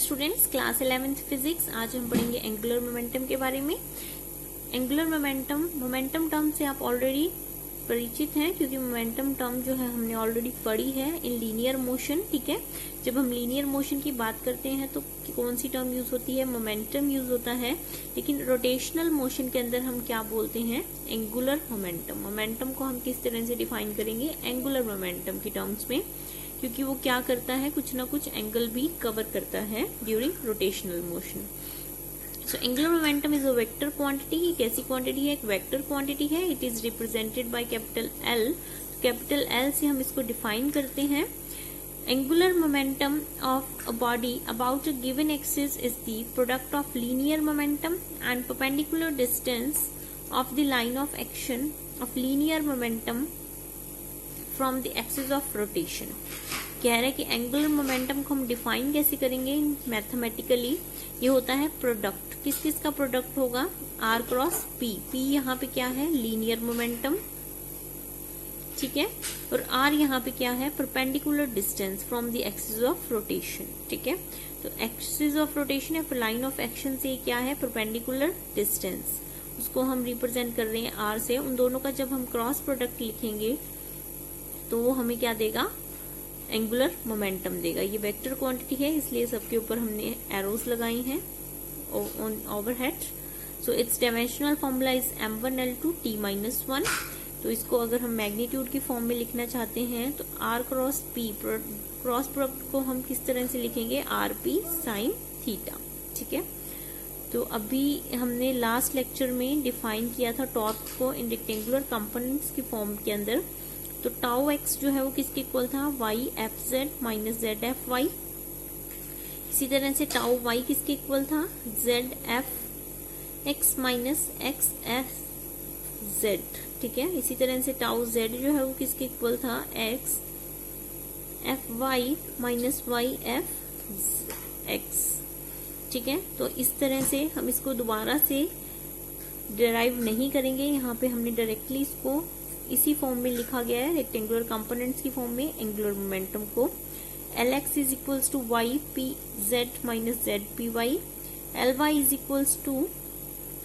Students, class 11th physics. आज हम पढ़ेंगे एंगुलर मोमेंटम के बारे में। एंगुलर मोमेंटम टर्म से आप ऑलरेडी परिचित हैं, क्योंकि मोमेंटम टर्म जो है हमने ऑलरेडी पढ़ी है इन लीनियर मोशन। ठीक है, जब हम लीनियर मोशन की बात करते हैं तो कौन सी टर्म यूज होती है? मोमेंटम यूज होता है। लेकिन रोटेशनल मोशन के अंदर हम क्या बोलते हैं? Angular momentum. मोमेंटम को हम किस तरह से डिफाइन करेंगे? एंगुलर मोमेंटम की टर्म्स में, क्योंकि वो क्या करता है, कुछ ना कुछ एंगल भी कवर करता है during rotational motion. So angular momentum is a vector quantity. कैसी क्वांटिटी है? एक वेक्टर क्वांटिटी है। It is represented by capital L. Capital L से हम इसको डिफाइन करते हैं। Angular momentum of a body about a given axis is the product of linear momentum and perpendicular distance of the line of action of linear momentum from the axis of rotation. कह रहे हैं कि angular momentum को हम define कैसे करेंगे mathematically? ये होता है प्रोडक्ट। किस किस का प्रोडक्ट होगा? Are cross P. पी यहाँ पे क्या है? Linear momentum. ठीक है, और आर यहाँ पे क्या है? Perpendicular distance from the axis of rotation. ठीक है, तो एक्सिस ऑफ रोटेशन या फिर लाइन ऑफ एक्शन से क्या है? Perpendicular distance. उसको हम रिप्रेजेंट कर रहे हैं आर से। उन दोनों का जब हम क्रॉस प्रोडक्ट लिखेंगे तो वो हमें क्या देगा? एंगुलर मोमेंटम देगा। ये वेक्टर क्वांटिटी है, इसलिए सबके ऊपर हमने एरोज लगाई हैं on overhead. So it's dimensional formula is m1l2t-1। तो इसको अगर हम मैग्नीट्यूड की फॉर्म में लिखना चाहते हैं तो r cross p, cross product को हम किस तरह से लिखेंगे? rp sine theta. ठीक है, तो अभी हमने लास्ट लेक्चर में डिफाइन किया था टॉर्क को इन रेक्टेंगुलर कंपोनेंट्स की फॉर्म के अंदर। तो टाउ एक्स जो है वो किसके इक्वल था? Y F Z minus Z F Y. इसी तरह से टाउ वाई किसके इक्वल था? Z F X minus X F Z. ठीक है, इसी तरह से टाउ जेड जो है वो किसके इक्वल था? X F Y minus Y F X. ठीक है, तो इस तरह से हम इसको दोबारा से डिराइव नहीं करेंगे। यहाँ पे हमने डायरेक्टली इसको इसी फॉर्म में लिखा गया है, रेक्टेंगुलर कंपोनेंट्स की फॉर्म में एंगुलर मोमेंटम को। L X is equals to Y P Z minus Z P Y. L Y is equals to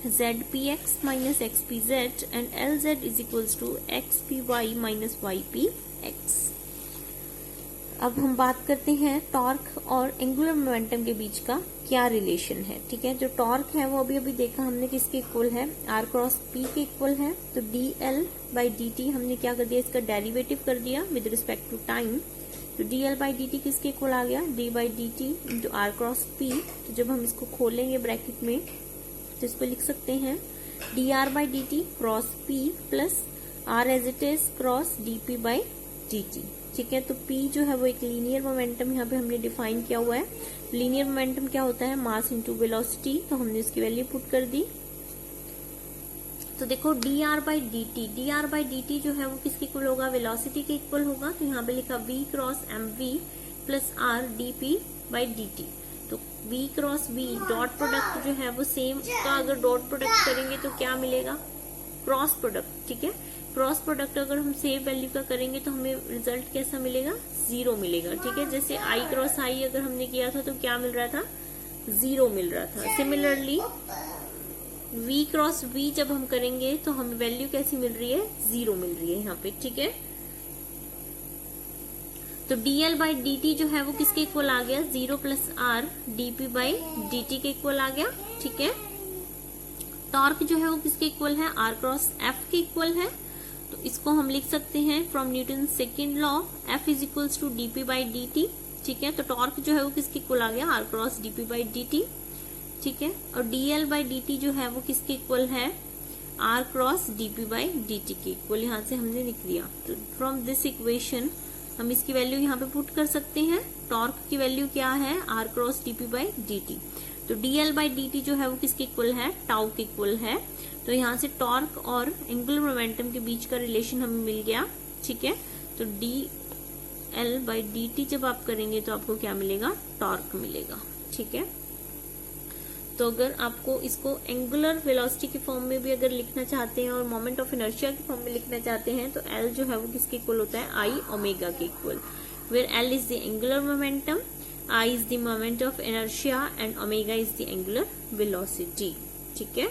Z P X minus X P Z and L Z is equals to X P Y minus Y P X. अब हम बात करते हैं torque और angular momentum के बीच का क्या relation है। ठीक है, जो टॉर्क है वो अभी देखा हमने किसके इक्वल है? आर क्रॉस पी के इक्वल है। तो D L by D T हमने क्या कर दिया? इसका डेरिवेटिव कर दिया विद रिस्पेक्ट टू टाइम। तो D L by D T किसके इक्वल आ गया? D by D T into R cross P. तो जब हम इसको खोलेंगे ब्रैकेट में तो इसको लिख सकते हैं D R by D T cross P plus R as it is cross D P by D T. ठीक है, तो P जो है वो एक लीनियर मोमेंटम यहाँ पे हमने डिफाइन किया हुआ है। लीनियर मोमेंटम क्या होता है? Mass into velocity. तो हमने इसकी वैल्यू पुट कर दी। तो देखो D R by D T जो है वो किसके इक्वल होगा? वेलोसिटी के इक्वल होगा। तो यहाँ पे लिखा V cross M V plus R D P by D T. तो V cross V dot product जो है वो सेम का अगर डॉट प्रोडक्ट करेंगे तो क्या मिलेगा? Cross product. ठीक है, क्रॉस प्रोडक्ट अगर हम सेम वैल्यू का करेंगे तो हमें रिजल्ट कैसा मिलेगा? 0 मिलेगा। ठीक है, जैसे I क्रॉस I अगर हमने किया था तो क्या मिल रहा था? 0 मिल रहा था। सिमिलरली V क्रॉस V जब हम करेंगे तो हमें वैल्यू कैसी मिल रही है? 0 मिल रही है यहाँ पे। ठीक है, तो dl बाई dt जो है वो किसके इक्वल आ गया? 0 plus R dp by dt के इक्वल आ गया। ठीक है, टॉर्क जो है वो किसके इक्वल है? आर क्रॉस एफ के इक्वल है। तो इसको हम लिख सकते हैं from Newton second law, F is equals to DP by D T. ठीक है, तो टॉर्क जो है वो किसके इक्वल आ गया? R cross DP by D T. ठीक है, और डीएल बाई डी टी जो है वो किसके इक्वल है? R cross DP by D T के इक्वल। यहाँ से हमने लिख दिया। तो फ्रॉम दिस इक्वेशन हम इसकी वैल्यू यहाँ पे पुट कर सकते हैं। टॉर्क की वैल्यू क्या है? R cross DP by D T. तो dl बाई dt जो है वो किसके इक्वल है? टाउ के इक्वल है। तो यहाँ से टॉर्क और एंगुलर मोमेंटम के बीच का रिलेशन हमें मिल गया। ठीक है, तो dl बाई dt जब आप करेंगे तो आपको क्या मिलेगा? टॉर्क मिलेगा। ठीक है, तो अगर आपको इसको एंगुलर वेलोसिटी की फॉर्म में भी अगर लिखना चाहते हैं और मोमेंट ऑफ इनर्शिया की फॉर्म में लिखना चाहते हैं तो L जो है वो किसके इक्वल होता है? I ओमेगा के equal, where L is the angular momentum I is the moment of inertia and omega is the angular velocity. ठीक है।